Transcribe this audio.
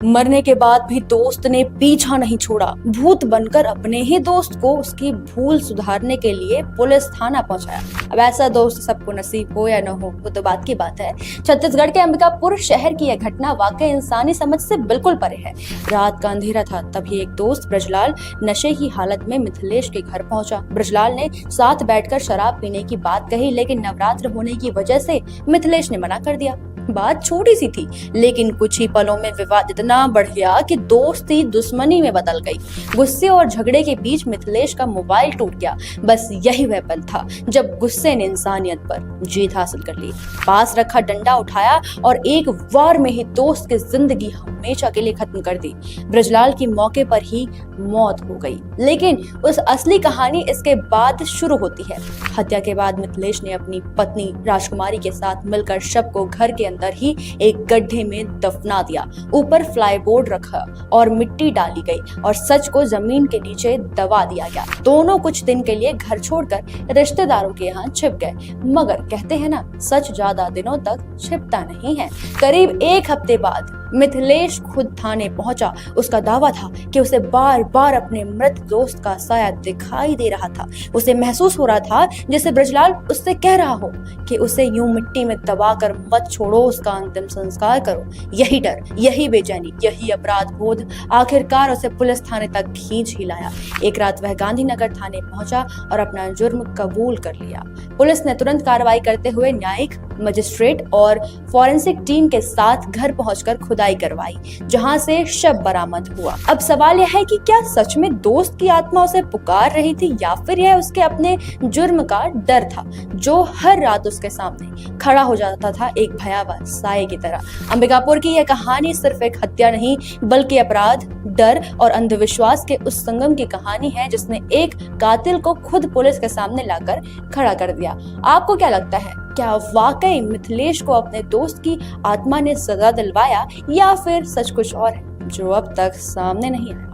मरने के बाद भी दोस्त ने पीछा नहीं छोड़ा। भूत बनकर अपने ही दोस्त को उसकी भूल सुधारने के लिए पुलिस थाना पहुंचाया। अब ऐसा दोस्त सबको नसीब हो या न हो वो तो बात की बात है। छत्तीसगढ़ के अंबिकापुर शहर की यह घटना वाकई इंसानी समझ से बिल्कुल परे है। रात का अंधेरा था, तभी एक दोस्त ब्रजलाल नशे की हालत में मिथिलेश के घर पहुंचा। ब्रजलाल ने साथ बैठकर शराब पीने की बात कही, लेकिन नवरात्र होने की वजह से मिथिलेश ने मना कर दिया। बात छोटी सी थी, लेकिन कुछ ही पलों में विवाद इतना बढ़ गया कि दोस्ती दुश्मनी में बदल गई। गुस्से और झगड़े के बीच मिथिलेश का मोबाइल टूट गया। बस यही वह पल था जब गुस्से ने इंसानियत पर जीत हासिल कर ली। पास रखा डंडा उठाया और एक वार में ही दोस्त की जिंदगी हमेशा के लिए खत्म कर दी। ब्रजलाल की मौके पर ही मौत हो गई, लेकिन उस असली कहानी इसके बाद शुरू होती है। हत्या के बाद मिथिलेश ने अपनी पत्नी राजकुमारी के साथ मिलकर शव को घर के अंदर ही एक गड्ढे में दफना दिया। ऊपर फ्लाईबोर्ड रखा और मिट्टी डाली गई और सच को जमीन के नीचे दबा दिया गया। दोनों कुछ दिन के लिए घर छोड़कर रिश्तेदारों के यहाँ छिप गए, मगर कहते हैं ना, सच ज्यादा दिनों तक छिपता नहीं है। करीब एक हफ्ते बाद मिथिलेश खुद थाने पहुंचा। उसका दावा था कि उसे बार बार अपने मृत दोस्त का साया दिखाई दे रहा था। उसे महसूस हो रहा था जैसे ब्रजलाल उससे कह रहा हो कि उसे यूं मिट्टी में दबाकर मत छोड़ो, उसका अंतिम संस्कार करो। यही डर, यही बेचैनी, यही अपराध बोध आखिरकार उसे पुलिस थाने तक खींच ही लाया। एक रात वह गांधीनगर थाने पहुंचा और अपना जुर्म कबूल कर लिया। पुलिस ने तुरंत कार्रवाई करते हुए न्यायिक, मजिस्ट्रेट और फॉरेंसिक टीम के साथ घर पहुंचकर खुदाई करवाई, जहां से शव बरामद हुआ। अब सवाल यह है कि क्या सच में दोस्त की आत्मा उसे पुकार रही थी, या फिर यह उसके अपने जुर्म का डर था जो हर रात उसके सामने खड़ा हो जाता था, एक भयावह साये की तरह। अंबिकापुर की यह कहानी सिर्फ एक हत्या नहीं, बल्कि अपराध, डर और अंधविश्वास के उस संगम की कहानी है जिसने एक कातिल को खुद पुलिस के सामने लाकर खड़ा कर दिया। आपको क्या लगता है, क्या वाकई मिथिलेश को अपने दोस्त की आत्मा ने सजा दिलवाया, या फिर सच कुछ और है जो अब तक सामने नहीं आया?